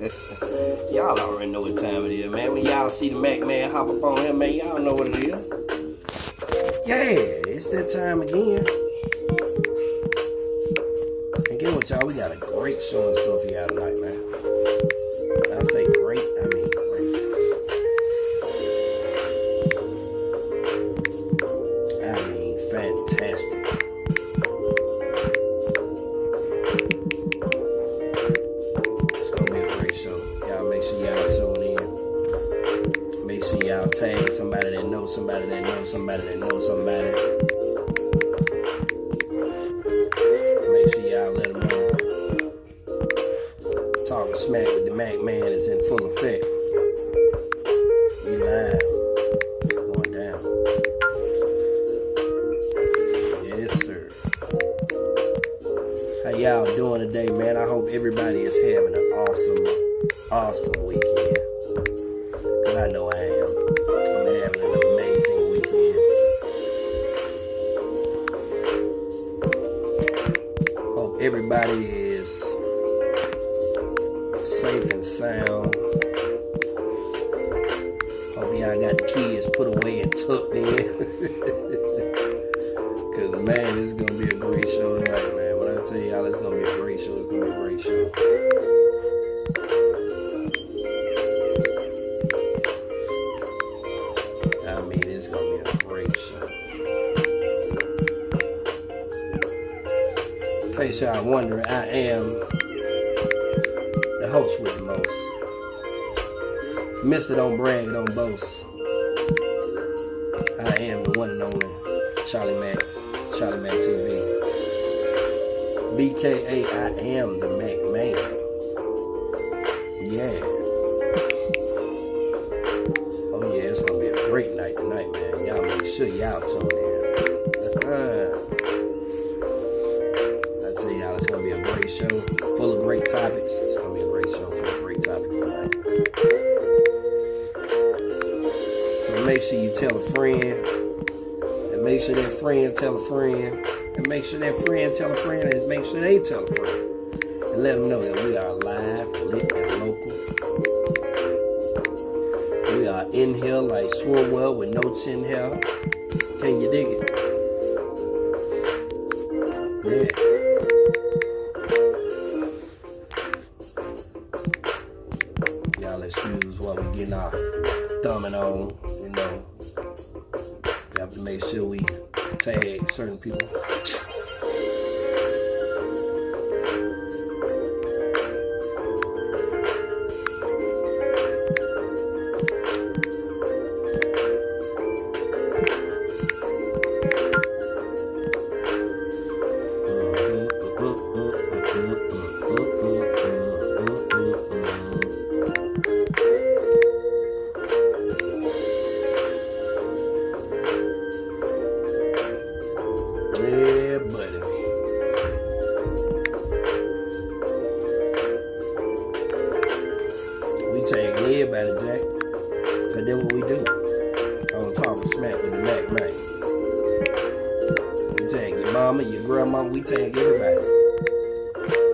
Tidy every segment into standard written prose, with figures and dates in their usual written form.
Y'all already know what time it is, man. When y'all see the Mack man hop up on him, man, y'all know what it is. Yeah, it's that time again. And get what, y'all, we got a great show and stuff for y'all tonight, man. I say great, I mean great. I mean fantastic. It's gonna be a great show. Y'all make sure y'all tune in. Make sure y'all tag somebody that knows somebody that knows somebody that knows somebody. Make sure y'all let them know. Talking smack with the Mack man is in full effect. We live. It's going down. Yes, sir. How y'all doing today, man? I hope everybody is having an awesome weekend. Cause I know I am. I'm having an amazing weekend. Hope everybody is safe and sound. Hope y'all got the kids put away and tucked in. Cause man, this is gonna be a great show tonight, man. When I tell y'all it's gonna be a great show, it's gonna be a great show. I mean, it's gonna be a great show. In case y'all wondering, I am the host with the most. Mr. Don't Brag, Don't Boast. I am the one and only Charlie Mack TV. BKA, I am the Mack man. Yeah. Oh yeah, it's gonna be a great night tonight, man. Y'all make sure y'all tune in. I tell y'all, it's gonna be a great show, full of great topics. It's gonna be a great show full of great topics tonight. So make sure you tell a friend, and make sure that friend tell a friend, and make sure that friend tell a friend, and make sure they tell a friend, and let them know that we are live, lit, and local. We are in here like swimwear with no chin hair. Can you dig it? Yeah. Y'all excuse while we getting our thumbing on, you know. We have to make sure we tag certain people. Yeah, buddy. We tag everybody, Jack. Cause that's what we do. On Talking Smack with the Mack man. We tag your mama, your grandma, we tag everybody.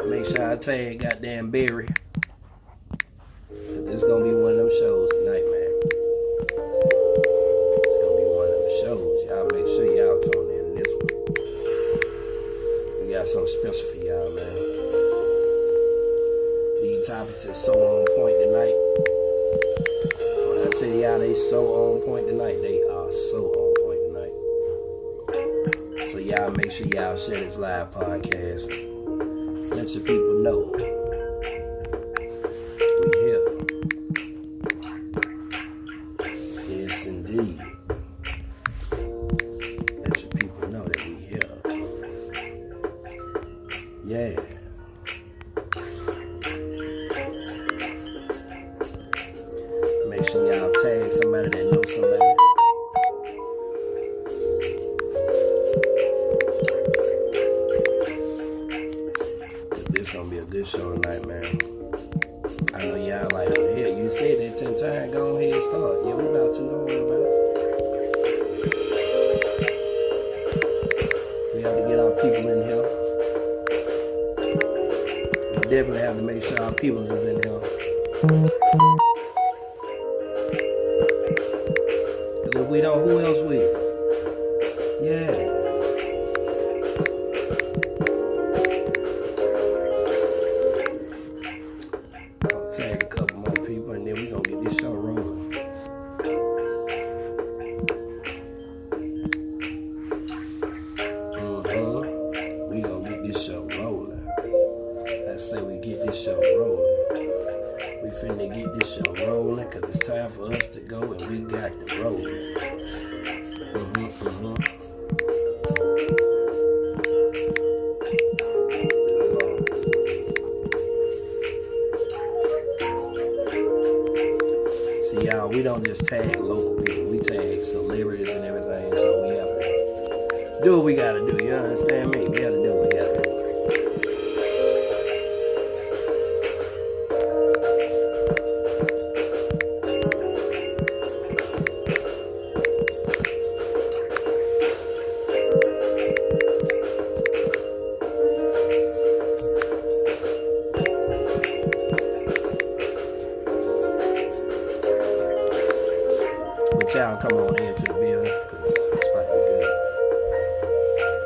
Make sure I tag goddamn Barry. Cause this gonna be one of them shows tonight, man. It's gonna be one of them shows. Y'all make sure y'all tune in this one. We got something special for y'all, man. These topics are so on point tonight. When I tell y'all they so on point tonight, they are so on point tonight. So y'all make sure y'all share this live podcast. Let your people know we here. Yes, indeed. Let your people know that we here. Yeah. Make sure y'all tag somebody that knows somebody. This gonna be a good show tonight, man. I know y'all like, well, hell, you said that 10 times, go ahead and start. Yeah, we about to, don't worry about it. We have to get our people in here. We definitely have to make sure our peoples is in here. Cause if we don't, who else will? Yeah. I'll tag a couple more people and then we gonna get this show rolling. We gonna get this show rolling. I say we get this show rolling. We finna get this show rolling cause it's time for us to go and we got to rolling. See y'all, we don't just tag local people, we tag celebrities and everything, so we have to do what we gotta do, you understand me? We gotta do what we gotta do. But y'all come on into the building, cause it's about to be good.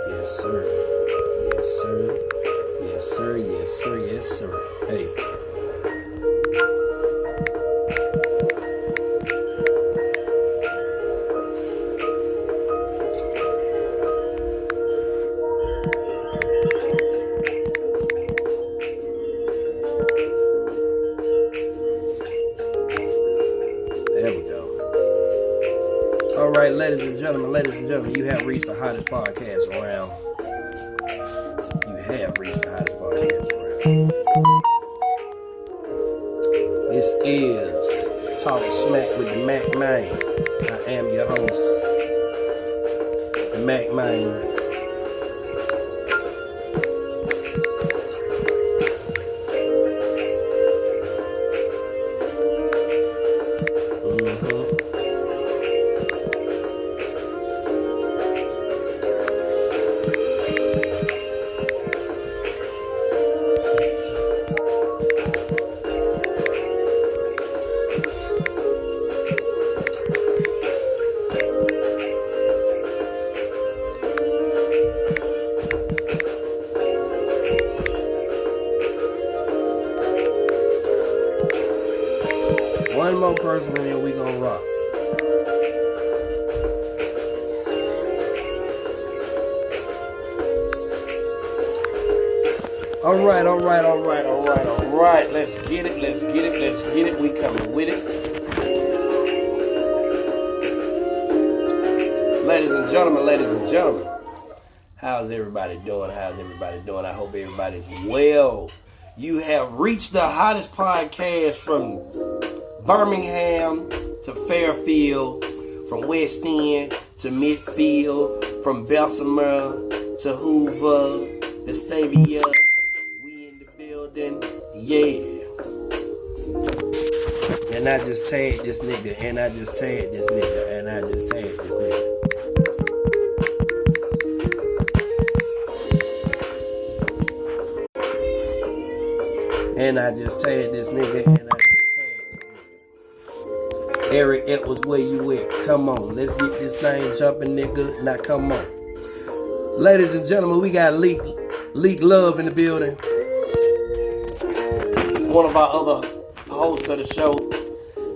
Yes, sir. Yes, sir. Yes, sir. Yes, sir. Yes, sir. Hey. There we go. All right, ladies and gentlemen, you have reached the hottest podcast around. You have reached the hottest podcast around. This is Talk Smack with the Mack Man. I am your host, the Mack Man. One more person and then we gonna rock. All right. Let's get it. We coming with it. Ladies and gentlemen. How's everybody doing? I hope everybody's well. You have reached the hottest podcast from Birmingham to Fairfield, from West End to Midfield, from Bessemer to Hoover, Vestavia. We in the building, yeah. And I just tagged this nigga, and I just tagged this nigga, and I just tagged this nigga. And I just tagged this nigga, and I just tagged this nigga. Eric Edwards, where you at? Come on, let's get this thing jumping, nigga. Now come on. Ladies and gentlemen, we got Leak Love in the building. One of our other hosts of the show.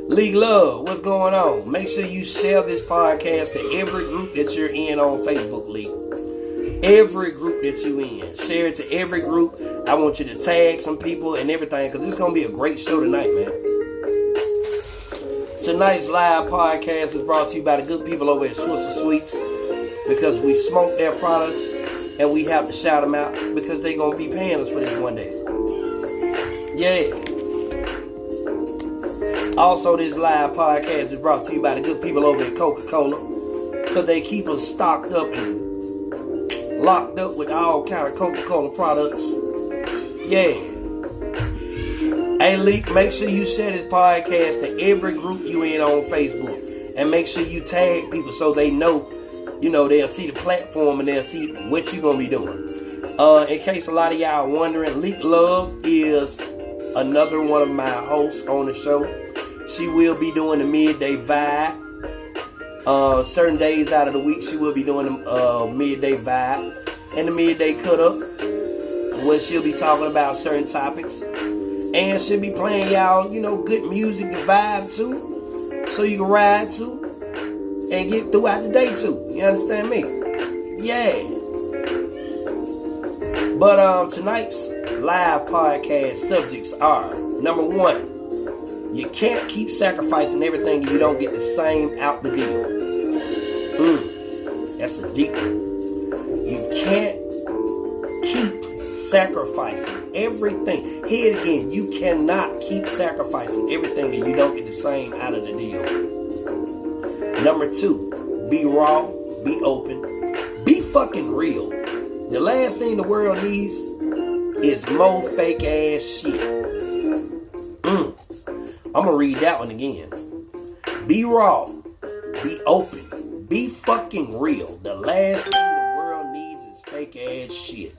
Leak Love, what's going on? Make sure you share this podcast to every group that you're in on Facebook, Leak. Every group that you in. Share it to every group. I want you to tag some people and everything, because this is going to be a great show tonight, man. Tonight's live podcast is brought to you by the good people over at Swisher Sweets, because we smoke their products and we have to shout them out because they're going to be paying us for this one day. Yeah. Also, this live podcast is brought to you by the good people over at Coca-Cola, because they keep us stocked up and locked up with all kind of Coca-Cola products. Yeah. Hey, Leak, make sure you share this podcast to every group you in on Facebook. And make sure you tag people so they know, they'll see the platform and they'll see what you're going to be doing. In case a lot of y'all wondering, Leak Love is another one of my hosts on the show. She will be doing the midday vibe. Certain days out of the week, she will be doing the midday vibe and the midday cut up, where she'll be talking about certain topics. And she'll be playing y'all, good music to vibe to, so you can ride to and get throughout the day too. You understand me? Yeah. But tonight's live podcast subjects are: number one, you can't keep sacrificing everything and you don't get the same out the deal. That's a deep one. You can't keep sacrificing everything. Hear it again. You cannot keep sacrificing everything and you don't get the same out of the deal. Number two, be raw, be open, be fucking real. The last thing the world needs is more fake ass shit. I'm gonna read that one again. Be raw, be open, be fucking real. The last thing the world needs is fake ass shit.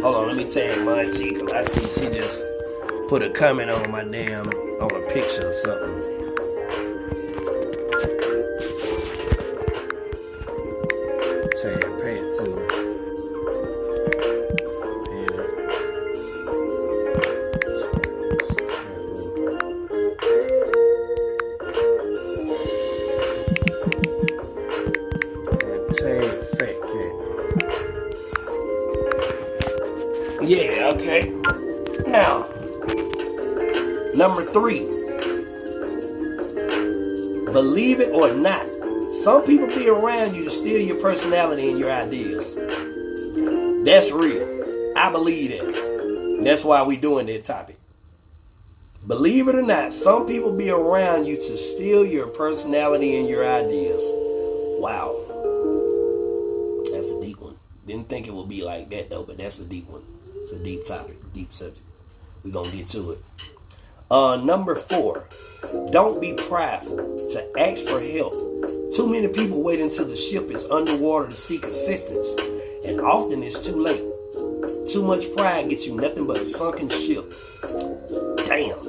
Hold on, let me tag my chick, cause I see she just put a comment on my damn, on a picture or something. Tag Pat too. Yeah, okay. Now, number three, believe it or not, some people be around you to steal your personality and your ideas. That's real. I believe that. That's why we doing that topic. Believe it or not, some people be around you to steal your personality and your ideas. Wow. That's a deep one. Didn't think it would be like that though, but that's a deep one. It's a deep topic, deep subject. We're going to get to it. Number four, don't be prideful to ask for help. Too many people wait until the ship is underwater to seek assistance, and often it's too late. Too much pride gets you nothing but a sunken ship. Damn.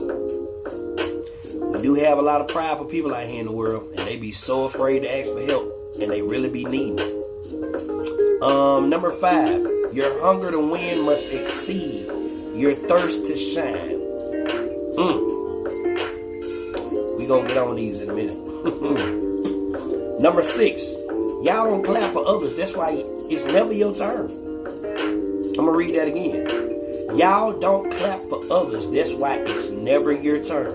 We do have a lot of prideful people out here in the world, and they be so afraid to ask for help, and they really be needing it. Number five, your hunger to win must exceed your thirst to shine. We gonna get on these in a minute. Number six, y'all don't clap for others. That's why it's never your turn. I'm gonna read that again. Y'all don't clap for others. That's why it's never your turn.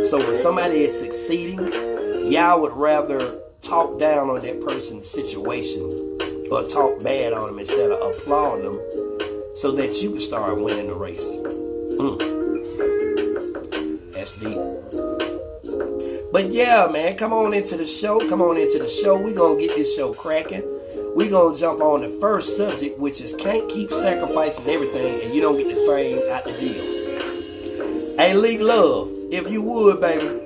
So when somebody is succeeding, y'all would rather talk down on that person's situation or talk bad on them instead of applaud them so that you can start winning the race. That's deep. But yeah, man, come on into the show. Come on into the show. We're going to get this show cracking. We're going to jump on the first subject, which is can't keep sacrificing everything and you don't get the same out the deal. Hey, League Love, if you would, baby,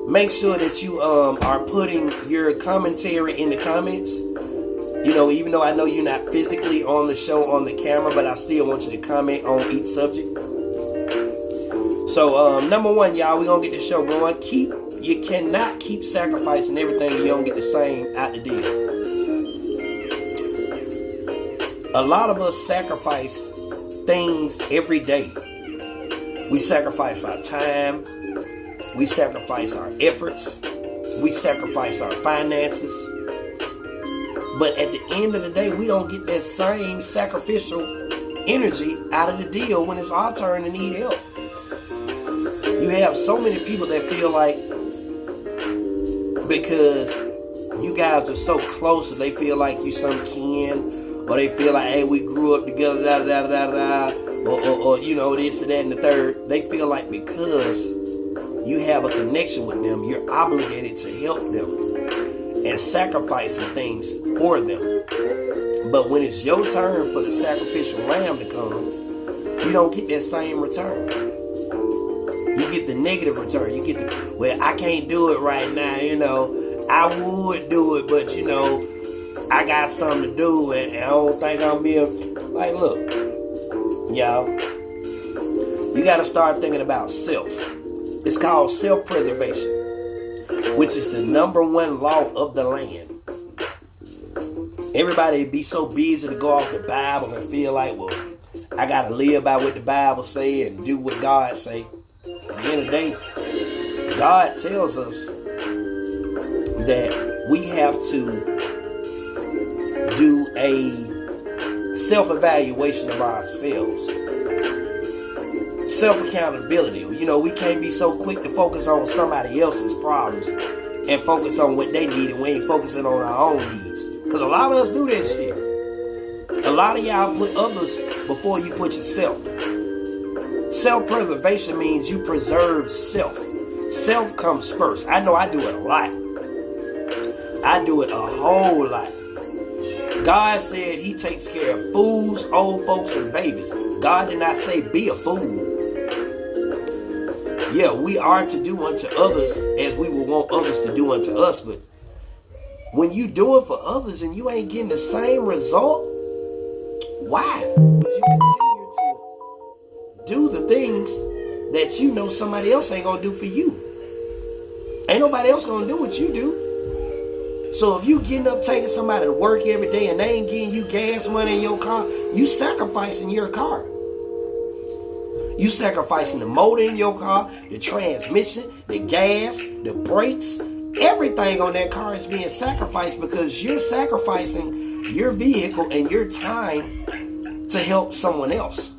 make sure that you are putting your commentary in the comments. Even though I know you're not physically on the show on the camera, but I still want you to comment on each subject. So, number one, y'all, we're going to get this show going. You cannot keep sacrificing everything and you don't get the same out the deal. A lot of us sacrifice things every day. We sacrifice our time. We sacrifice our efforts. We sacrifice our finances. But at the end of the day, we don't get that same sacrificial energy out of the deal when it's our turn to need help. You have so many people that feel like because you guys are so close that they feel like you some kin, or they feel like, hey, we grew up together, or this and that and the third. They feel like because you have a connection with them, you're obligated to help them and sacrificing things for them. But when it's your turn for the sacrificial lamb to come, you don't get that same return. You get the negative return. You get the, well, I can't do it right now, I would do it, but I got something to do and I don't think I'm being, like, look, y'all. You got to start thinking about self. It's called self-preservation, which is the #1 law of the land. Everybody be so busy to go off the Bible and feel like, well, I got to live by what the Bible say and do what God say. At the end of the day, God tells us that we have to do a self-evaluation of ourselves. Self-accountability. You know, we can't be so quick to focus on somebody else's problems and focus on what they need, and we ain't focusing on our own needs. Because a lot of us do that shit. A lot of y'all put others before you put yourself. Self-preservation means you preserve self. Self comes first. I know I do it a lot. I do it a whole lot. God said he takes care of fools, old folks, and babies. God did not say be a fool. Yeah, we are to do unto others as we would want others to do unto us, but when you do it for others and you ain't getting the same result, why would you continue to do the things that you know somebody else ain't gonna do for you? Ain't nobody else gonna do what you do. So if you getting up taking somebody to work every day and they ain't getting you gas money in your car, you sacrificing your car. You sacrificing the motor in your car, the transmission, the gas, the brakes. Everything on that car is being sacrificed because you're sacrificing your vehicle and your time to help someone else.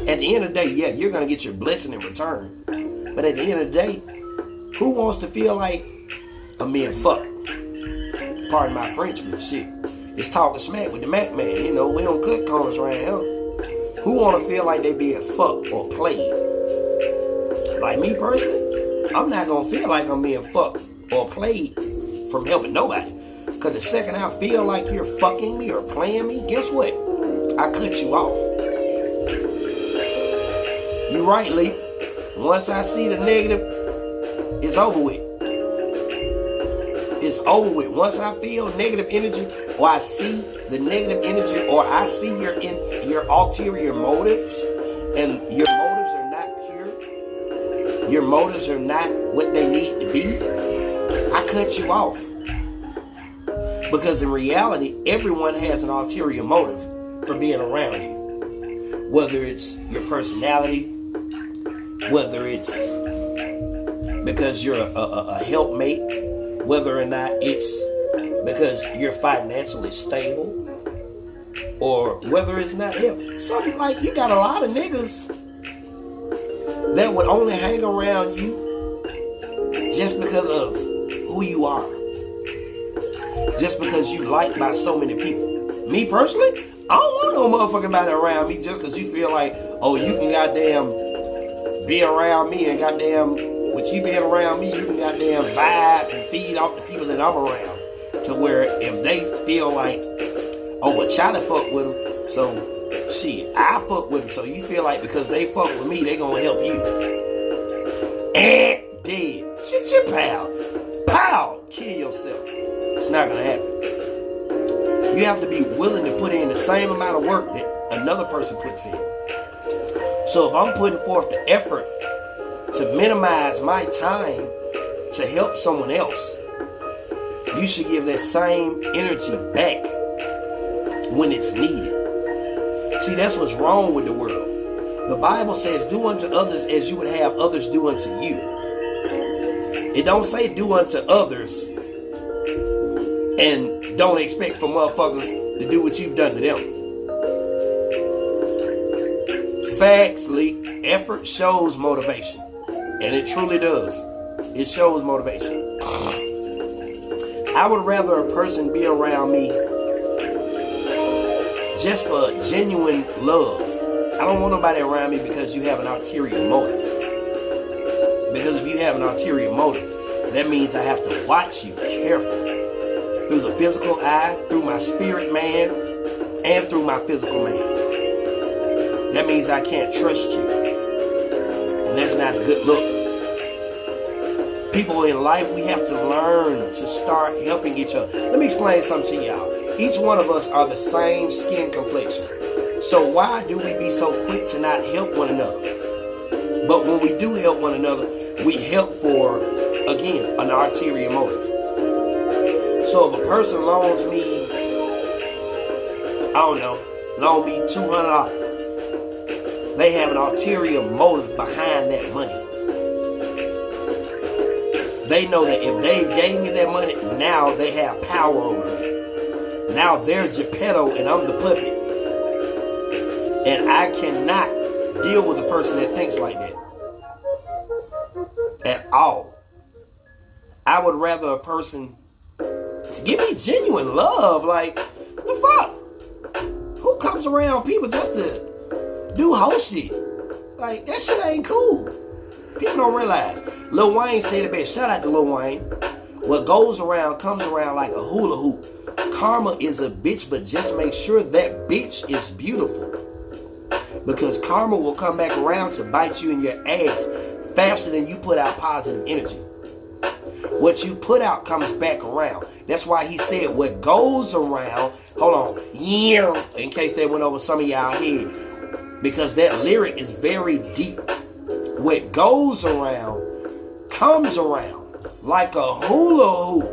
At the end of the day, yeah, you're going to get your blessing in return. But at the end of the day, who wants to feel like I'm being fucked? Pardon my French, but shit. It's talking smack with the Mack man. You know, we don't cut corners around here. Who want to feel like they being fucked or played? Like me personally, I'm not going to feel like I'm being fucked or played from helping nobody. Because the second I feel like you're fucking me or playing me, guess what? I cut you off. You right, Lee. Once I see the negative, it's over with. It's over with. Once I feel negative energy, or I see the negative energy, or I see your ulterior motives, and your motives are not pure, your motives are not what they need to be, I cut you off. Because in reality, everyone has an ulterior motive for being around you. Whether it's your personality, whether it's because you're a helpmate, whether or not it's because you're financially stable, or whether it's not him. Something like you got a lot of niggas that would only hang around you just because of who you are. Just because you liked by so many people. Me personally, I don't want no motherfucking body around me just because you feel like, oh, you can goddamn be around me and goddamn, with you being around me, you can goddamn vibe and feed off the people that I'm around. To where if they feel like, oh, well, China fuck with them, so shit, I fuck with them. So you feel like because they fuck with me, they gonna help you. And dead. Shit your pal. Pow! Kill yourself. It's not gonna happen. You have to be willing to put in the same amount of work that another person puts in. So if I'm putting forth the effort to minimize my time to help someone else, you should give that same energy back when it's needed. See, that's what's wrong with the world. The Bible says, do unto others as you would have others do unto you. It don't say do unto others and don't expect for motherfuckers to do what you've done to them. Facts, Lee. Effort shows motivation. And it truly does. It shows motivation. I would rather a person be around me just for genuine love. I don't want nobody around me because you have an ulterior motive. Because if you have an ulterior motive, that means I have to watch you carefully. Through the physical eye, through my spirit man, and through my physical man. That means I can't trust you. And that's not a good look. People in life, we have to learn to start helping each other. Let me explain something to y'all. Each one of us are the same skin complexion. So why do we be so quick to not help one another? But when we do help one another, we help for, again, an ulterior motive. So if a person loans me, loan me $200, they have an ulterior motive behind that money. They know that if they gave me that money, now they have power over me. Now they're Geppetto and I'm the puppet. And I cannot deal with a person that thinks like that. At all. I would rather a person give me genuine love. Like, the fuck? Who comes around people just to do whole shit? Like, that shit ain't cool. People don't realize. Lil Wayne said it best. Shout out to Lil Wayne. What goes around comes around like a hula hoop. Karma is a bitch, but just make sure that bitch is beautiful. Because karma will come back around to bite you in your ass faster than you put out positive energy. What you put out comes back around. That's why he said what goes around, hold on, yeah, in case they went over some of y'all head. Because that lyric is very deep. What goes around comes around like a hula hoop.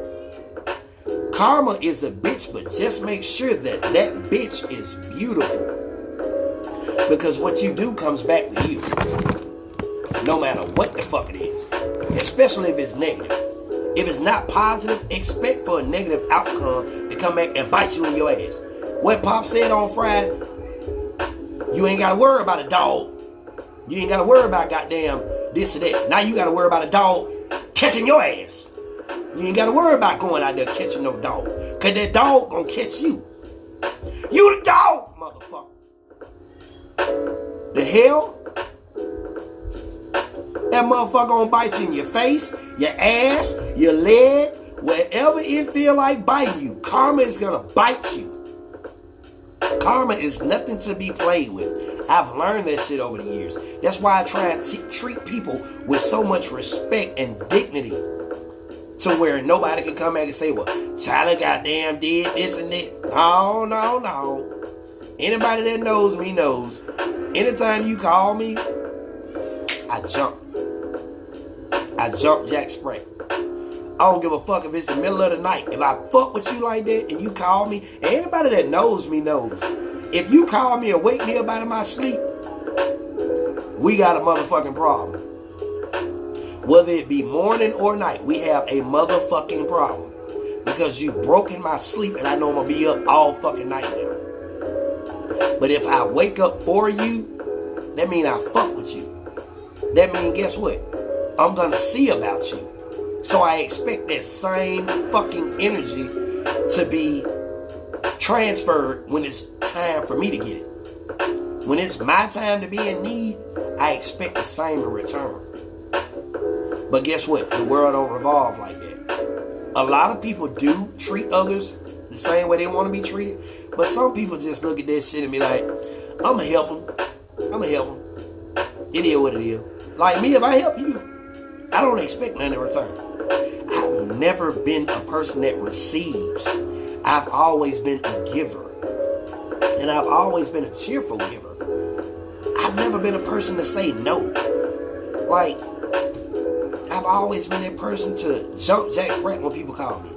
Karma is a bitch, but just make sure that that bitch is beautiful. Because what you do comes back to you. No matter what the fuck it is. Especially if it's negative. If it's not positive, expect for a negative outcome to come back and bite you in your ass. What Pop said on Friday, you ain't got to worry about a dog. You ain't got to worry about goddamn this or that. Now you got to worry about a dog catching your ass. You ain't got to worry about going out there catching no dog. Because that dog gonna catch you. You the dog, motherfucker. The hell? That motherfucker gonna bite you in your face, your ass, your leg, wherever it feel like biting you. Karma is gonna bite you. Karma is nothing to be played with. I've learned that shit over the years. That's why I try and treat people with so much respect and dignity. To where nobody can come back and say, well, Tyler goddamn did this and that. No. Anybody that knows me knows. Anytime you call me, I jump. I jump Jack Spray. I don't give a fuck if it's the middle of the night. If I fuck with you like that and you call me, and anybody that knows me knows. If you call me and wake me up out of my sleep, we got a motherfucking problem. Whether it be morning or night, we have a motherfucking problem. Because you've broken my sleep and I know I'm going to be up all fucking night now. But if I wake up for you, that means I fuck with you. That means, guess what? I'm going to see about you. So I expect that same fucking energy to be transferred when it's time for me to get it. When it's my time to be in need, I expect the same in return. But guess what? The world don't revolve like that. A lot of people do treat others the same way they want to be treated. But some people just look at that shit and be like, I'm going to help them. It is what it is. Like me, if I help you, I don't expect nothing in return. I've never been a person that receives. I've always been a giver. And I've always been a cheerful giver. I've never been a person to say no. Like, I've always been that person to jump Jack Sprat when people call me.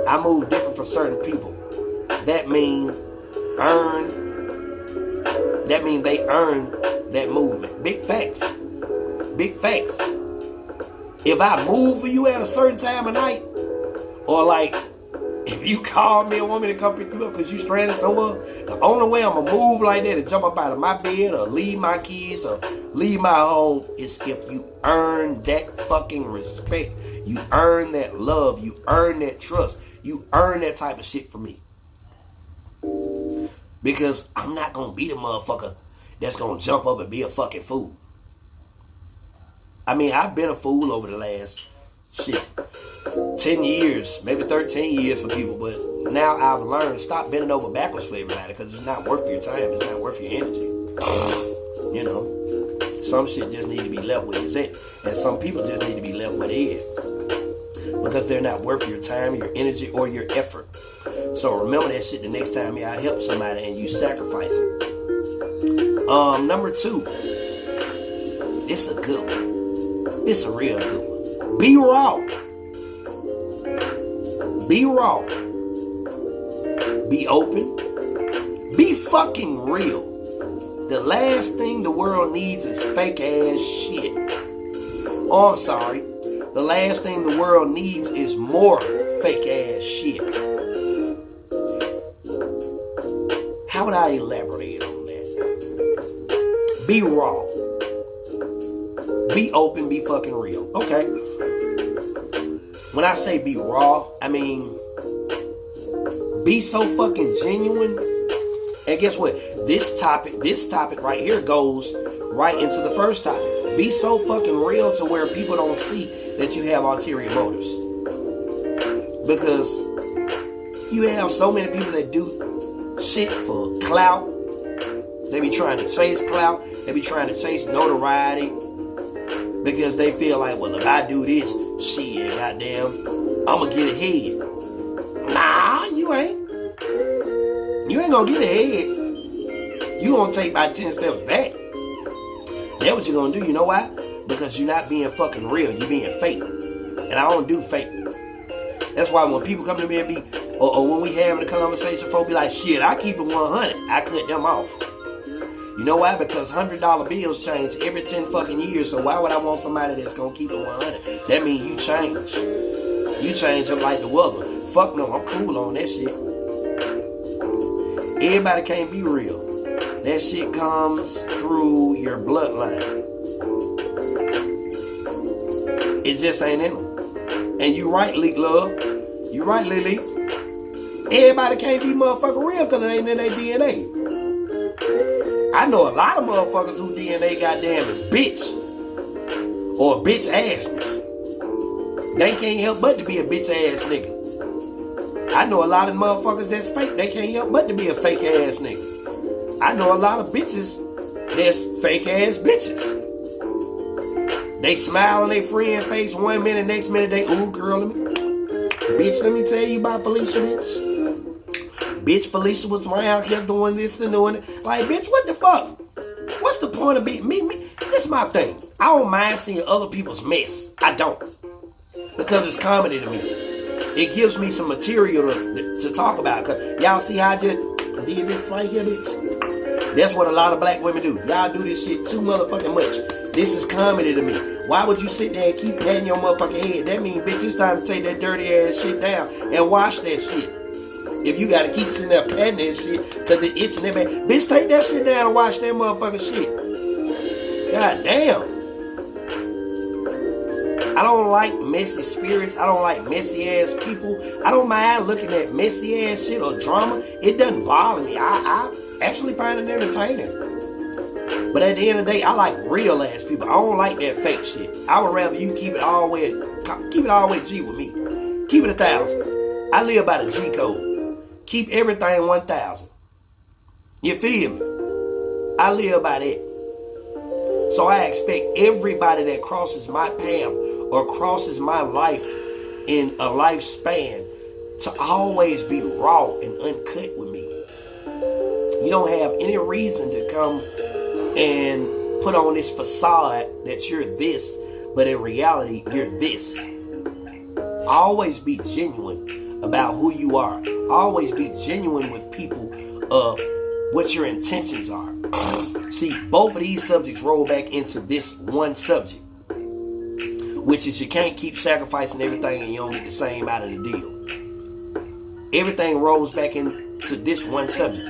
I move different for certain people. That means they earn that movement. Big facts. Big facts. If I move for you at a certain time of night, or like, if you call me and want me to come pick you up because you stranded somewhere, the only way I'm going to move like that and jump up out of my bed or leave my kids or leave my home is if you earn that fucking respect. You earn that love. You earn that trust. You earn that type of shit from me. Because I'm not going to be the motherfucker that's going to jump up and be a fucking fool. I mean, I've been a fool over the last 10 years, maybe 13 years for people, but now I've learned, stop bending over backwards for everybody because it's not worth your time, it's not worth your energy. You know, some shit just need to be left where it's at, and some people just need to be left where they at. But because they're not worth your time, your energy, or your effort. So remember that shit the next time y'all help somebody and you sacrifice it. Number 2. It's a good one. It's a real good one. Be raw. Be raw. Be open. Be fucking real. The last thing the world needs is fake ass shit. Oh, I'm sorry. The last thing the world needs is more fake ass shit. How would I elaborate on that? Be raw. Be open, be fucking real. Okay. When I say be raw, I mean be so fucking genuine. And guess what? This topic right here goes right into the first topic. Be so fucking real to where people don't see that you have ulterior motives. Because you have so many people that do shit for clout. They be trying to chase clout. They be trying to chase notoriety. Because they feel like, well, if I do this, shit, goddamn, I'ma get ahead. Nah, you ain't. You ain't gonna get ahead. You gonna take about 10 steps back. That's what you're gonna do. You know why? Because you're not being fucking real. You're being fake. And I don't do fake. That's why when people come to me and be, or when we having a conversation, folks be like, shit, I keep it 100. I cut them off. You know why? Because $100 bills change every 10 fucking years. So why would I want somebody that's gonna keep it 100? That means you change. You change up like the weather. Fuck no, I'm cool on that shit. Everybody can't be real. That shit comes through your bloodline. It just ain't in them. And you right, Leak Love. You right, Lily. Everybody can't be motherfucking real because it ain't in their DNA. I know a lot of motherfuckers who DNA goddamn is bitch. Or bitch assness. They can't help but to be a bitch ass nigga. I know a lot of motherfuckers that's fake. They can't help but to be a fake ass nigga. I know a lot of bitches that's fake ass bitches. They smile on their friend face 1 minute, next minute they ooh girl. Bitch, let me tell you about Felicia, bitch. Bitch, Felicia was around here doing this and doing it. Like, bitch, what the fuck? What's the point of being me? This is my thing. I don't mind seeing other people's mess. I don't. Because it's comedy to me. It gives me some material to talk about. Cause y'all see how I just did this right here, bitch? That's what a lot of black women do. Y'all do this shit too motherfucking much. This is comedy to me. Why would you sit there and keep patting your motherfucking head? That means, bitch, it's time to take that dirty ass shit down and wash that shit. If you gotta keep sitting there patting that shit because it's itching that bad. Bitch, take that shit down and wash that motherfucking shit. God damn. I don't like messy spirits. I don't like messy ass people. I don't mind looking at messy ass shit or drama. It doesn't bother me. I actually find it entertaining. But at the end of the day, I like real ass people. I don't like that fake shit. I would rather you keep it all the way G with me. Keep it 1,000. I live by the G code. Keep everything 1,000. You feel me? I live by that. So I expect everybody that crosses my path or crosses my life in a lifespan to always be raw and uncut with me. You don't have any reason to come and put on this facade that you're this, but in reality, you're this. Always be genuine about who you are. Always be genuine with people of what your intentions are. See, both of these subjects roll back into this one subject, which is you can't keep sacrificing everything and you don't get the same out of the deal. Everything rolls back into this one subject.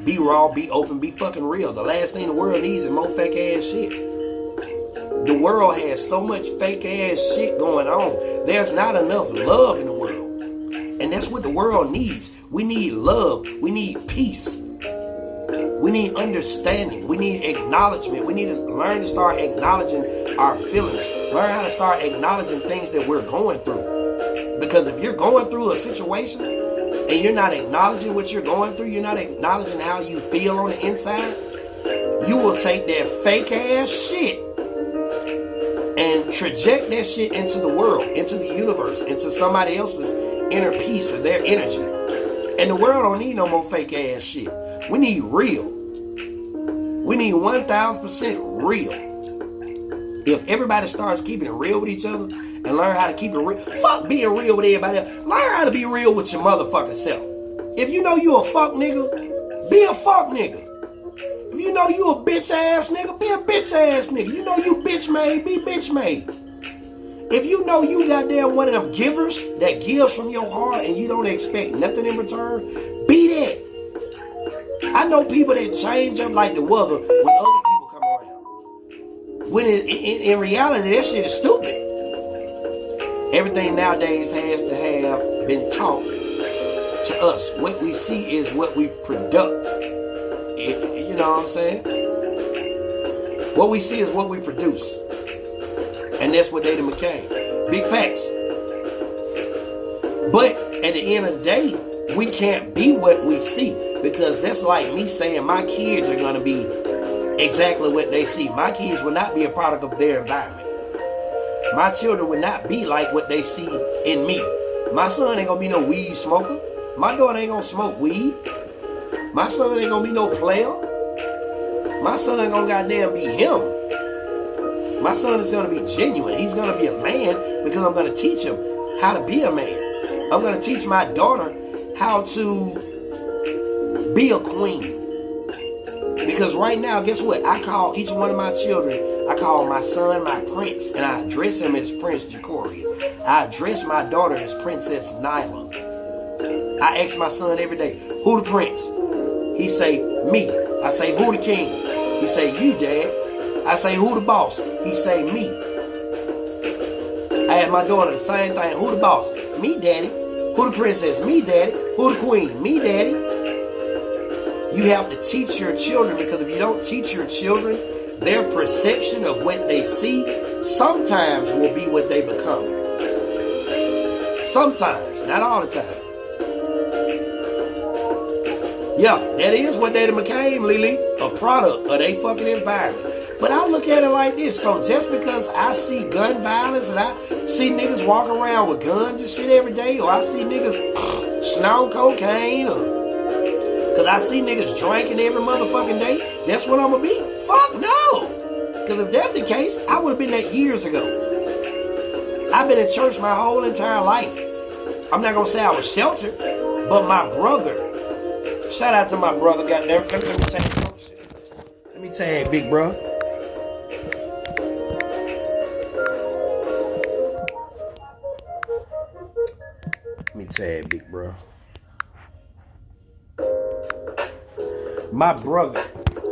Be raw, be open, be fucking real. The last thing the world needs is more fake ass shit. The world has so much fake ass shit going on. There's not enough love in the world. And that's what the world needs. We need love. We need peace. We need understanding. We need acknowledgement. We need to learn to start acknowledging our feelings. Learn how to start acknowledging things that we're going through. Because if you're going through a situation and you're not acknowledging what you're going through, you're not acknowledging how you feel on the inside, you will take that fake ass shit and traject that shit into the world, into the universe, into somebody else's inner peace or their energy. And the world don't need no more fake ass shit. We need real. We need 1,000% real. If everybody starts keeping it real with each other and learn how to keep it real, fuck being real with everybody else. Learn how to be real with your motherfucking self. If you know you a fuck nigga, be a fuck nigga. If you know you a bitch ass nigga, be a bitch ass nigga. You know you bitch made, be bitch made. If you know you goddamn one of them givers that gives from your heart and you don't expect nothing in return, be that. I know people that change up like the weather when other people come around. When in reality, that shit is stupid. Everything nowadays has to have been taught to us. What we see is what we product. You know what I'm saying? What we see is what we produce. And that's what they done became. Big facts. But at the end of the day, we can't be what we see. Because that's like me saying my kids are going to be exactly what they see. My kids will not be a product of their environment. My children will not be like what they see in me. My son ain't going to be no weed smoker. My daughter ain't going to smoke weed. My son ain't going to be no player. My son ain't going to goddamn be him. My son is going to be genuine. He's going to be a man because I'm going to teach him how to be a man. I'm going to teach my daughter how to be a queen. Because right now, guess what? I call each one of my children, I call my son my prince, and I address him as Prince Jacoria. I address my daughter as Princess Nyla. I ask my son every day, who the prince? He say, me. I say, who the king? He say, you, Dad. I say, who the boss? He say, me. I ask my daughter the same thing, who the boss? Me, Daddy. Who the princess? Me, Daddy. Who the queen? Me, Daddy. You have to teach your children, because if you don't teach your children, their perception of what they see sometimes will be what they become. Sometimes, not all the time. Yeah, that is what they became, Lily, a product of their fucking environment. But I look at it like this, so just because I see gun violence and I see niggas walking around with guns and shit every day, or I see niggas snorting cocaine, or because I see niggas drinking every motherfucking day, that's what I'm going to be? Fuck no. Because if that's the case, I would have been that years ago. I've been in church my whole entire life. I'm not going to say I was sheltered, but my brother, shout out to my brother, goddamn, let me tag some shit. Let me tag big bro. Let me tag big bro. My brother,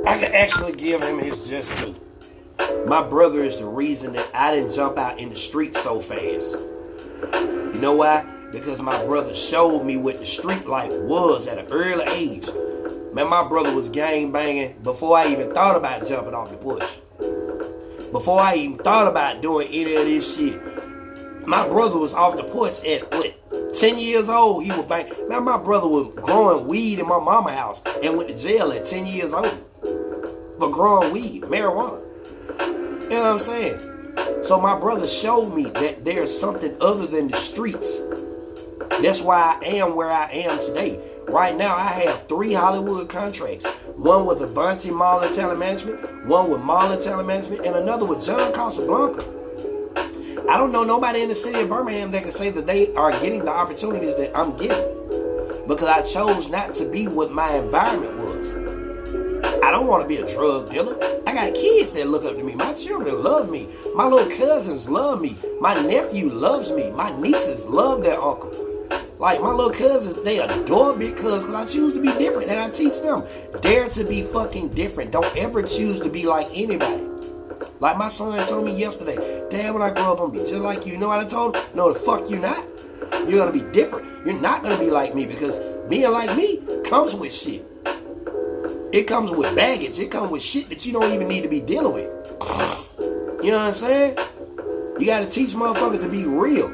I can actually give him his just due. My brother is the reason that I didn't jump out in the street so fast. You know why? Because my brother showed me what the street life was at an early age. Man, my brother was gang banging before I even thought about jumping off the porch. Before I even thought about doing any of this shit. My brother was off the porch at what? 10 years old, he was bang. Man, my brother was growing weed in my mama's house and went to jail at 10 years old for growing weed, marijuana. You know what I'm saying? So my brother showed me that there's something other than the streets. That's why I am where I am today. Right now, I have 3 Hollywood contracts. One with Avanti Mall and Telemanagement, one with Mall and Telemanagement, and another with John Casablanca. I don't know nobody in the city of Birmingham that can say that they are getting the opportunities that I'm getting. Because I chose not to be what my environment was. I don't want to be a drug dealer. I got kids that look up to me. My children love me. My little cousins love me. My nephew loves me. My nieces love their uncle. Like my little cousins, they adore big cousins because I choose to be different. And I teach them, dare to be fucking different. Don't ever choose to be like anybody. Like my son told me yesterday, Dad, when I grow up, I'm going to be just like you. You know what I told him? No, the fuck you not. You're going to be different. You're not going to be like me because being like me comes with shit. It comes with baggage. It comes with shit that you don't even need to be dealing with. You know what I'm saying? You got to teach motherfuckers to be real.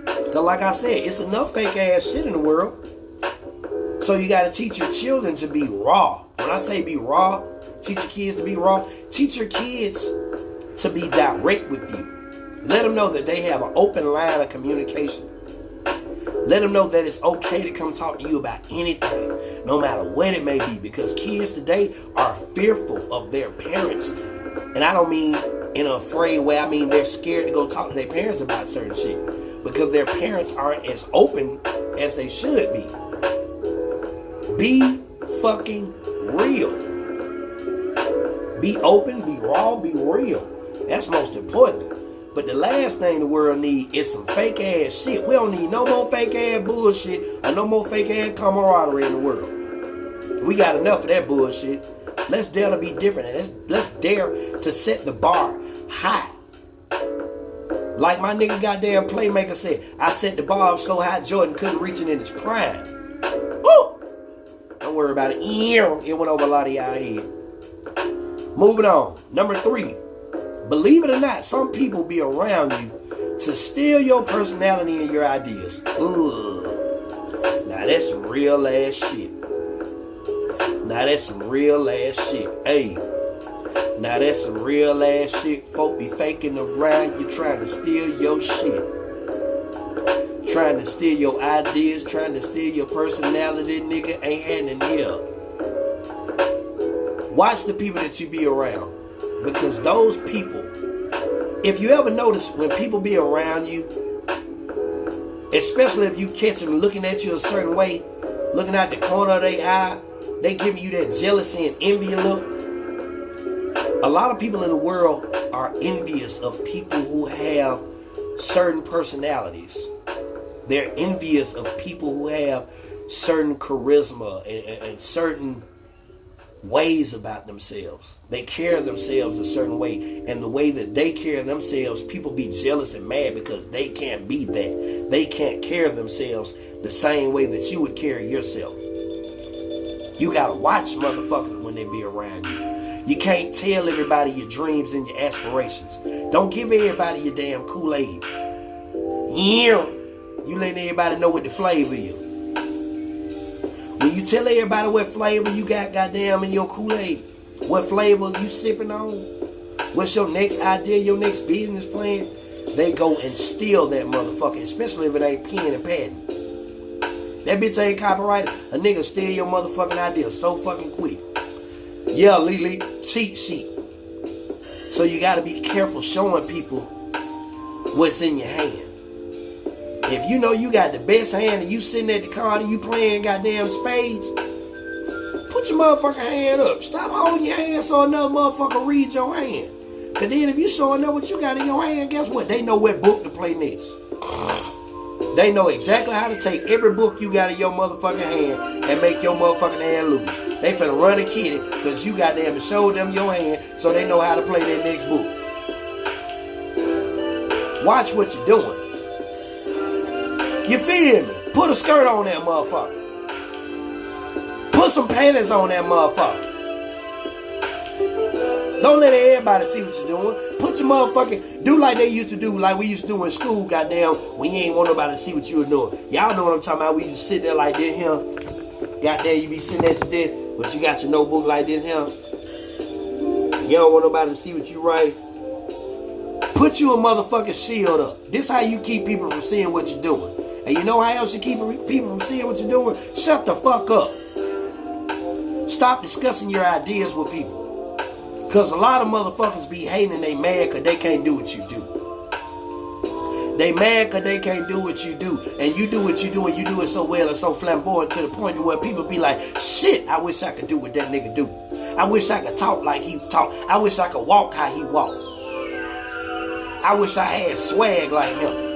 Because like I said, it's enough fake ass shit in the world. So you got to teach your children to be raw. When I say be raw, teach your kids to be raw. Teach your kids to be direct with you. Let them know that they have an open line of communication. Let them know that it's okay to come talk to you about anything, no matter what it may be, because kids today are fearful of their parents. And I don't mean in a afraid way. I mean they're scared to go talk to their parents about certain shit because their parents aren't as open as they should be. Be fucking real. Be open, be raw, be real. That's most important. But the last thing the world needs is some fake ass shit. We don't need no more fake ass bullshit or no more fake ass camaraderie in the world. We got enough of that bullshit. Let's dare to be different, and let's dare to set the bar high. Like my nigga goddamn playmaker said, I set the bar up so high Jordan couldn't reach it in his prime. Woo! Don't worry about it. It went over a lot of y'all head. Moving on. Number 3. Believe it or not, some people be around you to steal your personality and your ideas. Ugh. Now that's some real ass shit. Now that's some real ass shit. Hey. Now that's some real ass shit. Folk be faking around you trying to steal your shit. Trying to steal your ideas, trying to steal your personality, nigga, ain't happening here. Watch the people that you be around. Because those people, if you ever notice when people be around you, especially if you catch them looking at you a certain way, looking out the corner of their eye, they giving you that jealousy and envy look. A lot of people in the world are envious of people who have certain personalities. They're envious of people who have certain charisma and certain ways about themselves. They carry themselves a certain way, and the way that they carry themselves, people be jealous and mad because they can't be that. They can't carry themselves the same way that you would carry yourself. You gotta watch motherfuckers when they be around you. You can't tell everybody your dreams and your aspirations. Don't give everybody your damn Kool-Aid. Yeah, you let everybody know what the flavor is. When you tell everybody what flavor you got goddamn in your Kool-Aid, what flavor you sipping on, what's your next idea, your next business plan, they go and steal that motherfucker, especially if it ain't pen and patent. That bitch ain't copyrighted. A nigga steal your motherfucking idea so fucking quick. Yeah, Lily, cheat sheet. So you gotta be careful showing people what's in your hand. If you know you got the best hand and you sitting at the card and you playing goddamn spades, put your motherfucking hand up. Stop holding your hand so another motherfucker reads your hand. Cause then if you showing up what you got in your hand, guess what? They know what book to play next. They know exactly how to take every book you got in your motherfucking hand and make your motherfucking hand lose. They finna run and kid it because you got them and show them your hand so they know how to play their next book. Watch what you're doing. You feel me? Put a skirt on that motherfucker. Put some panties on that motherfucker. Don't let everybody see what you're doing. Put your motherfucking, do like they used to do, like we used to do in school, goddamn, when you ain't want nobody to see what you were doing. Y'all know what I'm talking about. We used to sit there like this here. Goddamn, you be sitting at your desk, but you got your notebook like this here. You don't want nobody to see what you write. Put you a motherfucking shield up. This how you keep people from seeing what you're doing. And you know how else you keep people from seeing what you're doing? Shut the fuck up. Stop discussing your ideas with people. Because a lot of motherfuckers be hating and they mad because they can't do what you do. They mad because they can't do what you do. And you do what you do and you do it so well and so flamboyant to the point where people be like, shit, I wish I could do what that nigga do. I wish I could talk like he talk. I wish I could walk how he walk. I wish I had swag like him.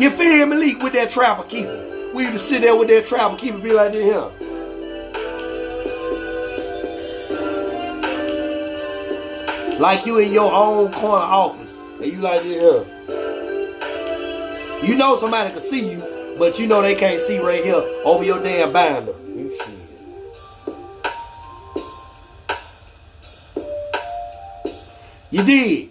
You feel me, Leak, with that trapper keeper? We used to sit there with that trapper keeper be like this here. Like you in your own corner office. And you like this here. You know somebody can see you, but you know they can't see right here over your damn binder. You shit. You did.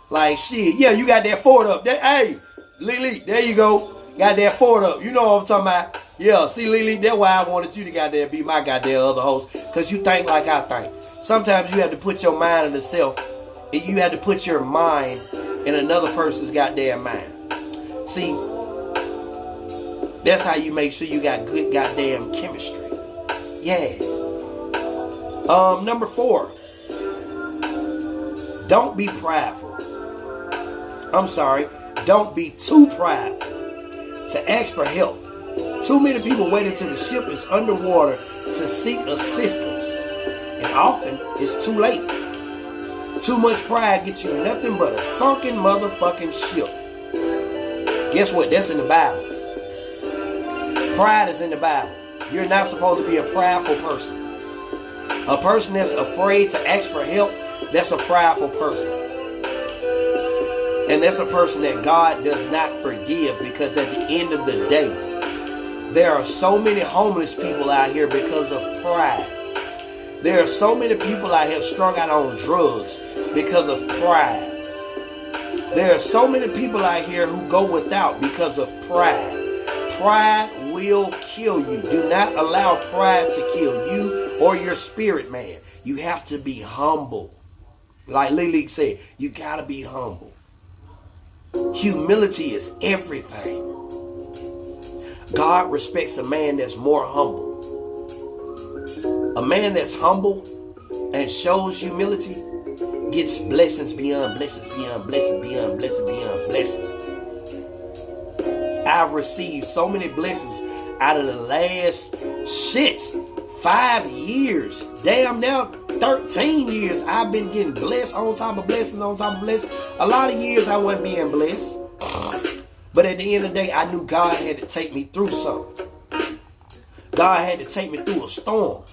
Like shit. Yeah, you got that Ford up. Hey, Lily, there you go. Got that Ford up. You know what I'm talking about. Yeah, see Lily, that's why I wanted you to goddamn be my goddamn other host. Cause you think like I think. Sometimes you have to put your mind in the self You have to put your mind in another person's goddamn mind. See, that's how you make sure you got good goddamn chemistry. Yeah. Number 4. Don't be prideful. I'm sorry. Don't be too prideful to ask for help. Too many people wait until the ship is underwater to seek assistance. And often it's too late. Too much pride gets you nothing but a sunken motherfucking ship. Guess what? That's in the Bible. Pride is in the Bible. You're not supposed to be a prideful person. A person that's afraid to ask for help, that's a prideful person. And that's a person that God does not forgive, because at the end of the day, there are so many homeless people out here because of pride. There are so many people out here strung out on drugs because of pride. There are so many people out here who go without because of pride. Pride will kill you. Do not allow pride to kill you or your spirit, man. You have to be humble. Like Lily said, you gotta be humble. Humility is everything. God respects a man that's more humble. A man that's humble and shows humility gets blessings beyond blessings, beyond blessings, beyond blessings, beyond blessings. I've received so many blessings out of the last 5 years. Damn, now 13 years I've been getting blessed on top of blessings on top of blessings. A lot of years I wasn't being blessed. But at the end of the day, I knew God had to take me through something. God had to take me through a storm.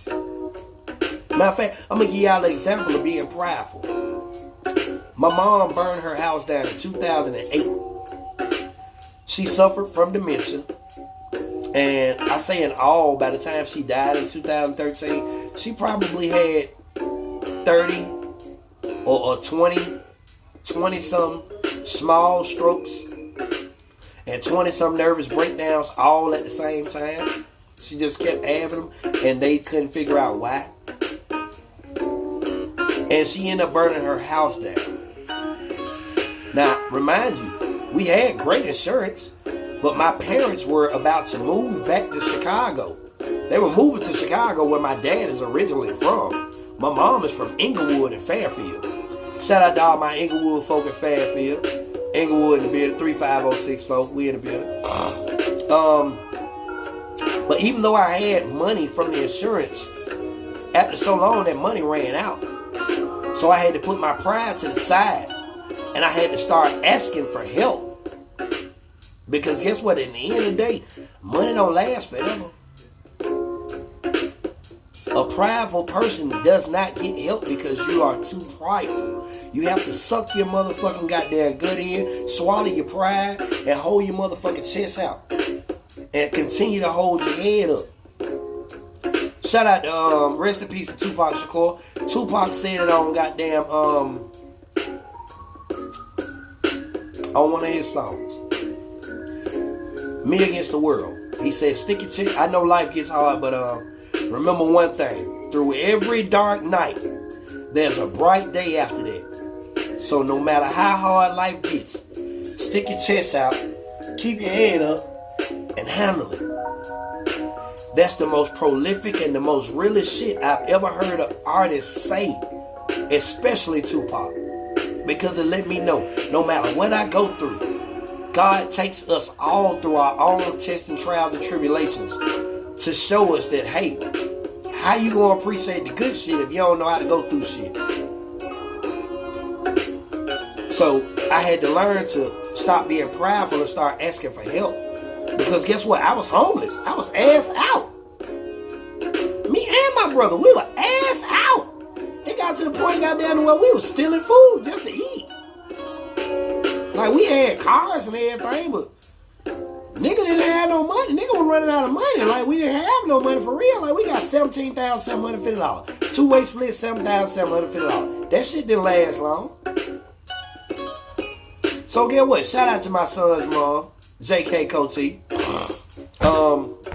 Matter of fact, I'm going to give y'all an example of being prideful. My mom burned her house down in 2008. She suffered from dementia. And I say in all, by the time she died in 2013, she probably had 30 or 20-some small strokes and 20-some nervous breakdowns all at the same time. She just kept having them, and they couldn't figure out why. And she ended up burning her house down. Now, remind you, we had great insurance, but my parents were about to move back to Chicago. They were moving to Chicago, where my dad is originally from. My mom is from Inglewood and Fairfield. Shout out to all my Inglewood folk in Fairfield. Inglewood in the building, 35064. We in the building. But even though I had money from the insurance, after so long that money ran out. So I had to put my pride to the side, and I had to start asking for help. Because guess what? At the end of the day, money don't last forever. A prideful person does not get help because you are too prideful. You have to suck your motherfucking goddamn gut in, swallow your pride, and hold your motherfucking chest out. And continue to hold your head up. Shout out to rest in peace to Tupac Shakur. Tupac said it on goddamn on one of his songs, Me Against the World. He said, stick your chest. I know life gets hard, but remember one thing. Through every dark night, there's a bright day after that. So no matter how hard life gets, stick your chest out, keep your head up, and handle it. That's the most prolific and the most realest shit I've ever heard an artist say, especially Tupac. Because it let me know, no matter what I go through, God takes us all through our own tests and trials and tribulations to show us that, hey, how you gonna appreciate the good shit if you don't know how to go through shit? So I had to learn to stop being prideful and start asking for help. Because guess what? I was homeless. I was ass out. Me and my brother, we were ass out. It got to the point goddamn where we were stealing food just to eat. Like, we had cars and everything, but nigga didn't have no money. Nigga was running out of money. Like, we didn't have no money for real. Like, we got $17,750. Two-way split, $7,750. That shit didn't last long. So get what? Shout out to my son's mom, JK Coty.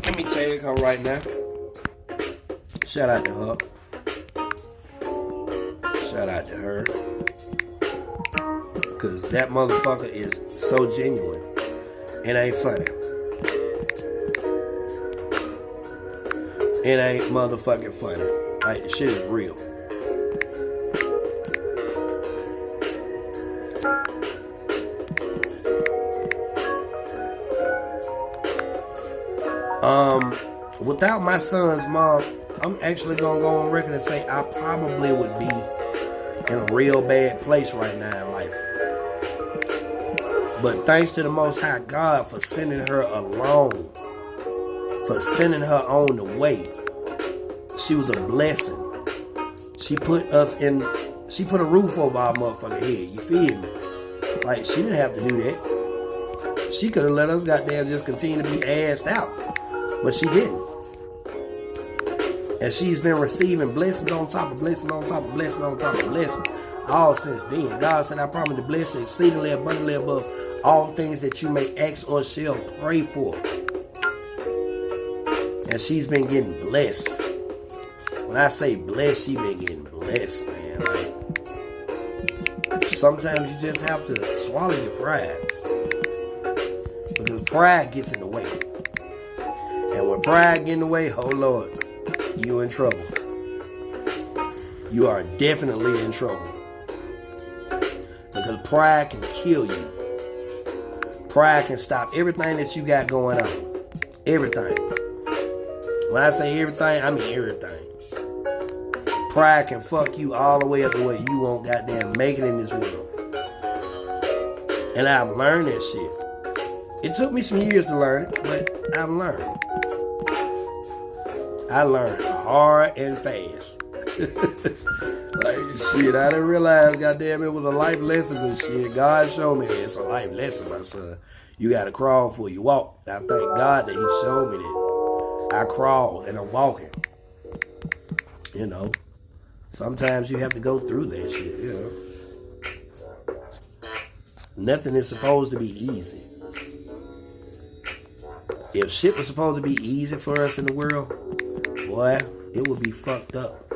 Let me tag her right now. Shout out to her. Shout out to her. Because that motherfucker is so genuine. It ain't funny. It ain't motherfucking funny. Like, the shit is real. Without my son's mom, I'm actually gonna go on record and say I probably would be in a real bad place right now in life. But thanks to the Most High God for sending her along, for sending her on the way. She was a blessing. She put a roof over our motherfucking head. You feel me? Like, she didn't have to do that. She could have let us goddamn just continue to be assed out. But she didn't. And she's been receiving blessings on top of blessings on top of blessings on top of blessings all since then. God said, I promise to bless you exceedingly abundantly above all things that you may ask or shall pray for. And she's been getting blessed. When I say blessed, she been getting blessed, man. Like, sometimes you just have to swallow your pride. Because pride gets in the way. And when pride get in the way, oh Lord, you in trouble. You are definitely in trouble. Because pride can kill you. Pride can stop everything that you got going on. Everything. When I say everything, I mean everything. Pride can fuck you all the way up the way you won't goddamn make it in this world. And I've learned that shit. It took me some years to learn it, but I've learned. I learned hard and fast. Like, shit, I didn't realize, goddamn, it was a life lesson and shit. God showed me it's a life lesson, my son. You gotta crawl before you walk. And I thank God that He showed me that. I crawled and I'm walking. You know, sometimes you have to go through that shit, you know. Nothing is supposed to be easy. If shit was supposed to be easy for us in the world, boy, it would be fucked up.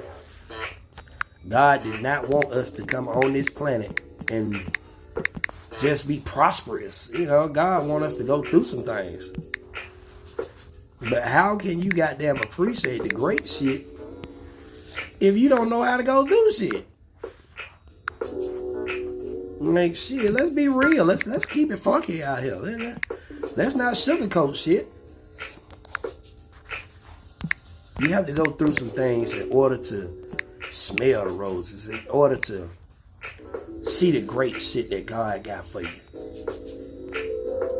God did not want us to come on this planet and just be prosperous. You know, God wants us to go through some things. But how can you goddamn appreciate the great shit if you don't know how to go through shit? Like, shit, let's be real. Let's keep it funky out here. Let's not sugarcoat shit. You have to go through some things in order to smell the roses, in order to see the great shit that God got for you.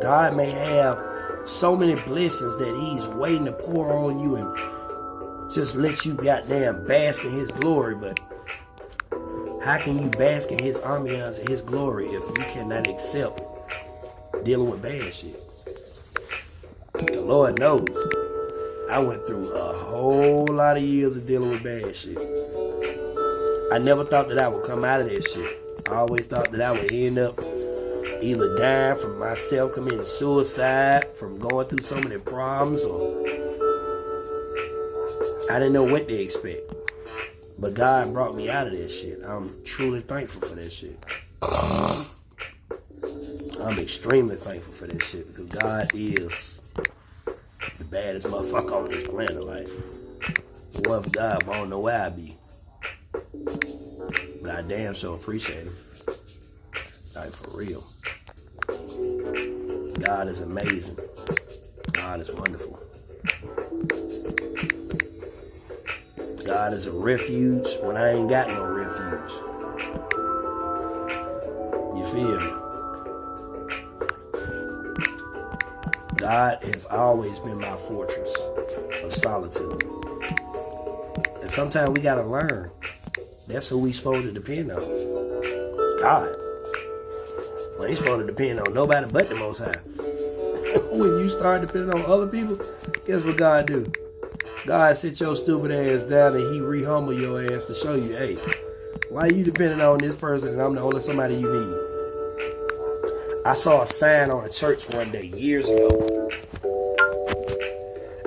God may have so many blessings that He's waiting to pour on you and just let you goddamn bask in His glory, but how can you bask in His ambiance and His glory if you cannot accept dealing with bad shit? The Lord knows. I went through a whole lot of years of dealing with bad shit. I never thought that I would come out of that shit. I always thought that I would end up either dying from myself committing suicide, from going through so many problems, or I didn't know what to expect. But God brought me out of that shit. I'm truly thankful for that shit. I'm extremely thankful for that shit because God is the baddest motherfucker on this planet. Like, what if God, I don't know where I'd be. But I damn sure appreciate Him. Like, for real. God is amazing. God is wonderful. God is a refuge when I ain't got no refuge. You feel me? God has always been my fortress of solitude. And sometimes we gotta learn. That's who we supposed to depend on. God. We ain't supposed to depend on nobody but the Most High. When you start depending on other people, guess what God do? God sit your stupid ass down and He re-humble your ass to show you, hey, why you depending on this person and I'm the only somebody you need? I saw a sign on a church one day, years ago.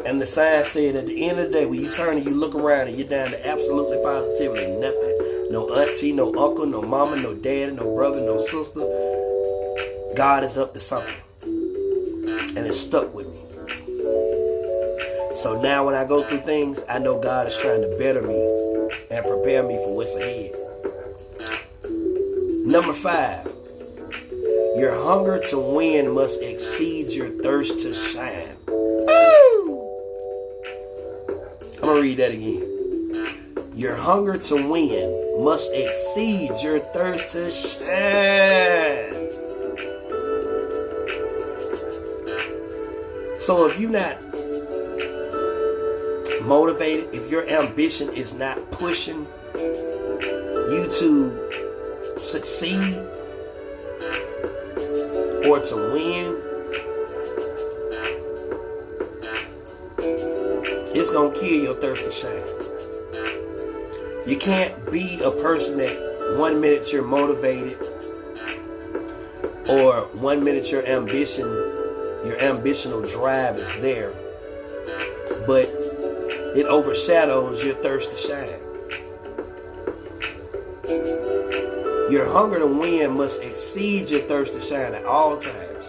And the sign said, at the end of the day, when you turn and you look around and you're down to absolutely positively nothing. No auntie, no uncle, no mama, no daddy, no brother, no sister, God is up to something. And it stuck with me. So now when I go through things, I know God is trying to better me and prepare me for what's ahead. Number 5, your hunger to win must exceed your thirst to shine. I'm going to read that again. Your hunger to win must exceed your thirst to shine. So if you're not motivated, if your ambition is not pushing you to succeed or to win, it's going to kill your thirst to shine. You can't be a person that 1 minute you're motivated or 1 minute your ambitional drive is there, but it overshadows your thirst to shine. Your hunger to win must exceed your thirst to shine at all times.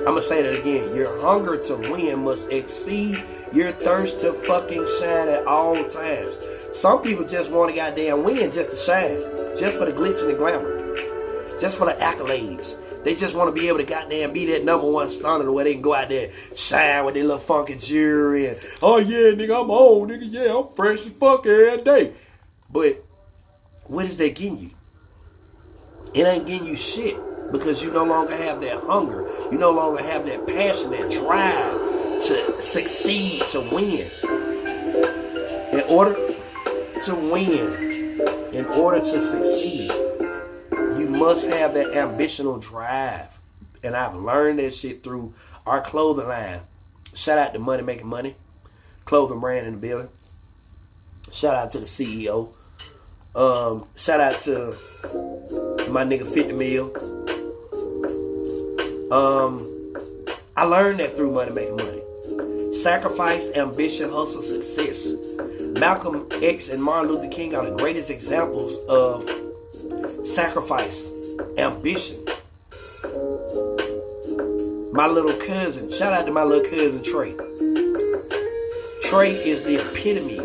I'm going to say that again. Your hunger to win must exceed your thirst to fucking shine at all times. Some people just want to goddamn win just to shine. Just for the glitz and the glamour. Just for the accolades. They just want to be able to goddamn be that number one stunner where they can go out there shine with their little funky jewelry and, oh yeah, nigga, I'm old, nigga, yeah, I'm fresh as fuck every day. But what is that getting you? It ain't getting you shit because you no longer have that hunger. You no longer have that passion, that drive to succeed, to win. In order to win, in order to succeed, you must have that ambitional drive. And I've learned that shit through our clothing line. Shout out to Money Making Money, clothing brand in the building. Shout out to the CEO. Shout out to my nigga 50 Mil. I learned that through Money Making Money. Sacrifice, ambition, hustle, success. Malcolm X and Martin Luther King are the greatest examples of sacrifice, ambition. My little cousin, shout out to my little cousin Trey. Trey is the epitome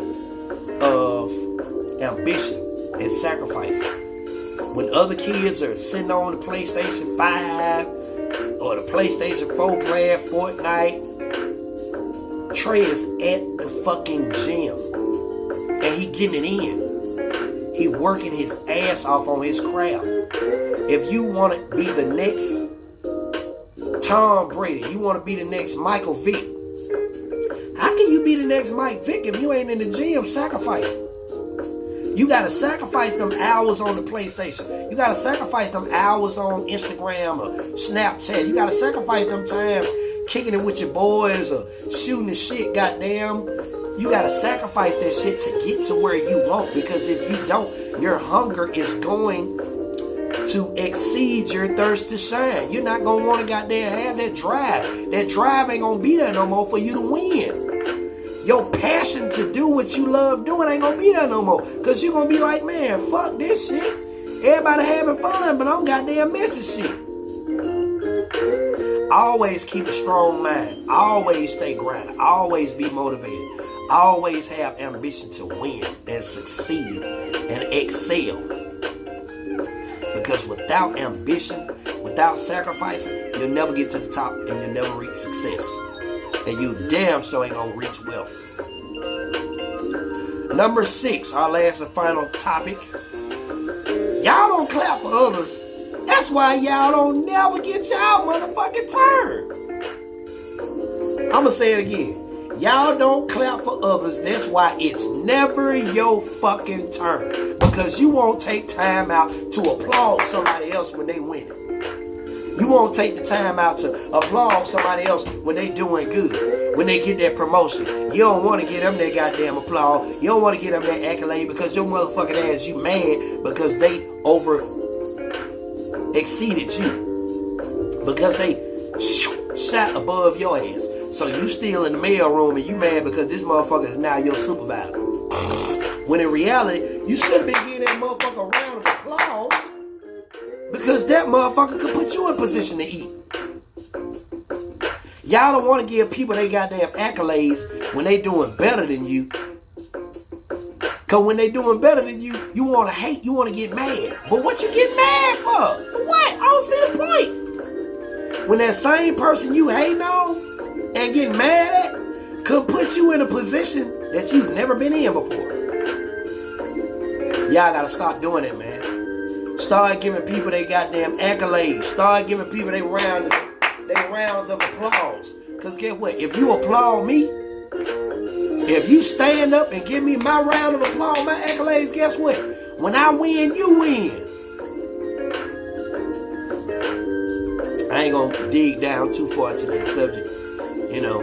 of ambition and sacrifice. When other kids are sitting on the PlayStation 5 or the PlayStation 4 playing Fortnite, Trey is at the fucking gym and he getting it in. He working his ass off on his craft. If you want to be the next Tom Brady, you want to be the next Michael Vick, how can you be the next Mike Vick if you ain't in the gym sacrificing? You got to sacrifice them hours on the PlayStation. You got to sacrifice them hours on Instagram or Snapchat. You got to sacrifice them times kicking it with your boys or shooting the shit, goddamn. You got to sacrifice that shit to get to where you want, because if you don't, your hunger is going to exceed your thirst to shine. You're not going to want to goddamn have that drive. That drive ain't going to be there no more for you to win. Your passion to do what you love doing ain't going to be there no more, because you're going to be like, man, fuck this shit. Everybody having fun, but I'm goddamn missing shit. Always keep a strong mind. Always stay grinding. Always be motivated. Always have ambition to win and succeed and excel. Because without ambition, without sacrificing, you'll never get to the top and you'll never reach success. And you damn sure ain't gonna reach wealth. Number 6, our last and final topic. Y'all don't clap for others. That's why y'all don't never get y'all motherfucking turn. I'ma say it again. Y'all don't clap for others. That's why it's never your fucking turn. Because you won't take time out to applaud somebody else when they win it. You won't take the time out to applaud somebody else when they doing good. When they get that promotion. You don't want to give them that goddamn applause. You don't want to give them that accolade because your motherfucking ass, you mad because they over exceeded you. Because they shot above your ass. So you still in the mail room and you mad because this motherfucker is now your supervisor. When in reality, you should be giving that motherfucker a round of applause Because that motherfucker could put you in position to eat. Y'all don't want to give people they goddamn accolades when they doing better than you. Because when they doing better than you, you want to hate, you want to get mad. But what you get mad for? For what? I don't see the point. When that same person you hating on and getting mad at could put you in a position that you've never been in before. Y'all gotta stop doing it, man. Start giving people they goddamn accolades. Start giving people they rounds of applause. Cause guess what? If you applaud me, if you stand up and give me my round of applause, my accolades, guess what? When I win, you win. I ain't gonna dig down too far to that subject, you know.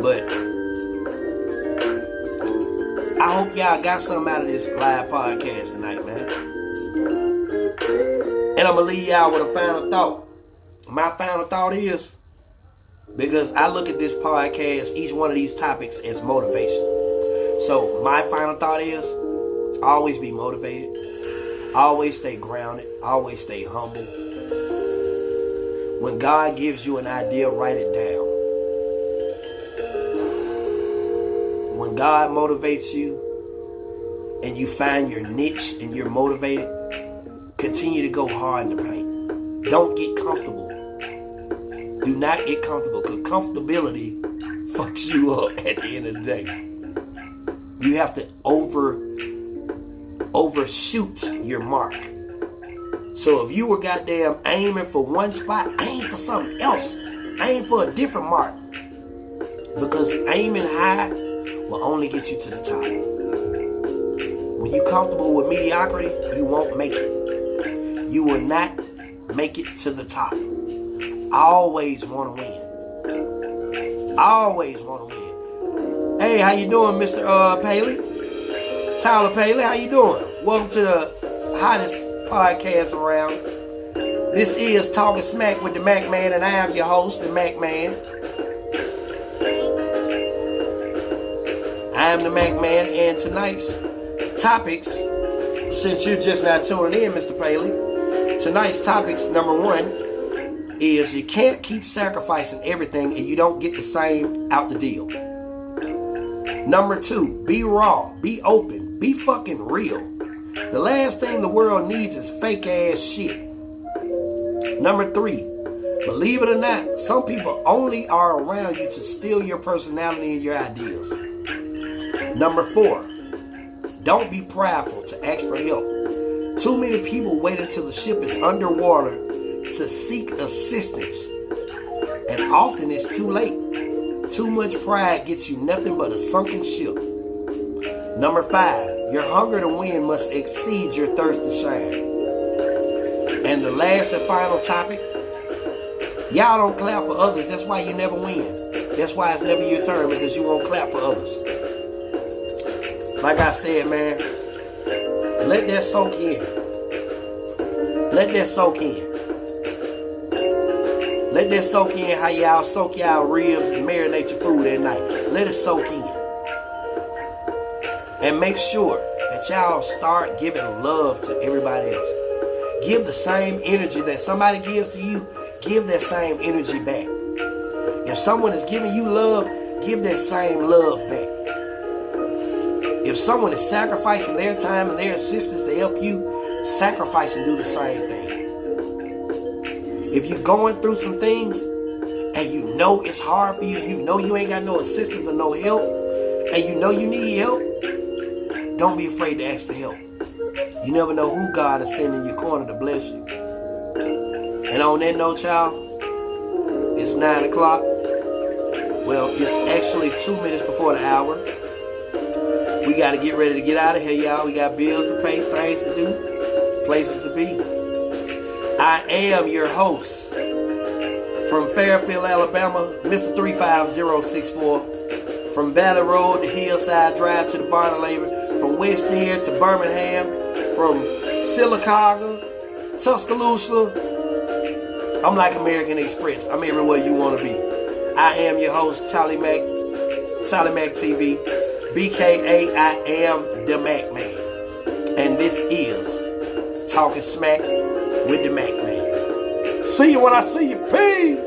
But I hope y'all got something out of this live podcast tonight, man. And I'm gonna leave y'all with a final thought. My final thought is, because I look at this podcast, each one of these topics as motivation. So my final thought is, always be motivated. Always stay grounded. Always stay humble. When God gives you an idea, write it down. When God motivates you and you find your niche and you're motivated, continue to go hard in the paint. Don't get comfortable. Do not get comfortable, because comfortability fucks you up at the end of the day. You have to overshoot your mark. So if you were goddamn aiming for one spot, aim for something else. Aim for a different mark. Because aiming high will only get you to the top. When you're comfortable with mediocrity, you won't make it. You will not make it to the top. I always want to win. Always want to win. Hey, how you doing, Mr. Paley? Tyler Paley, how you doing? Welcome to the hottest podcast around. This is Talking Smack with the Mack Man, and I am your host, the Mack Man. I am the Mack Man, and tonight's topics, since you're just not tuning in, Mr. Paley, tonight's topics, number one, is you can't keep sacrificing everything and you don't get the same out the deal. Number two, be raw, be open, be fucking real. The last thing the world needs is fake ass shit. Number three, believe it or not, some people only are around you to steal your personality and your ideas. Number four, don't be prideful to ask for help. Too many people wait until the ship is underwater to seek assistance. And often it's too late. Too much pride gets you nothing but a sunken ship. Number five, your hunger to win must exceed your thirst to shine. And the last and final topic, y'all don't clap for others. That's why you never win. That's why it's never your turn, because you won't clap for others. Like I said, man, let that soak in. Let that soak in. Let that soak in, how y'all soak y'all ribs and marinate your food at night. Let it soak in. And make sure that y'all start giving love to everybody else. Give the same energy that somebody gives to you, give that same energy back. If someone is giving you love, give that same love back. If someone is sacrificing their time and their assistance to help you, sacrifice and do the same thing. If you're going through some things and you know it's hard for you, you know you ain't got no assistance or no help, and you know you need help, don't be afraid to ask for help. You never know who God is sending in your corner to bless you. And on that note, y'all, it's 9 o'clock. Well, it's actually 2 minutes before the hour. We got to get ready to get out of here, y'all. We got bills to pay, things to do, places to be. I am your host from Fairfield, Alabama, Mr. 35064. From Valley Road to Hillside Drive to the Barter Labor. From West End to Birmingham. From Sylacauga, Tuscaloosa. I'm like American Express. I'm everywhere you want to be. I am your host, Charlie Mack TV. BKA, I am the Mack Man. And this is Talking Smack with the Mack man. See you when I see you. Peace.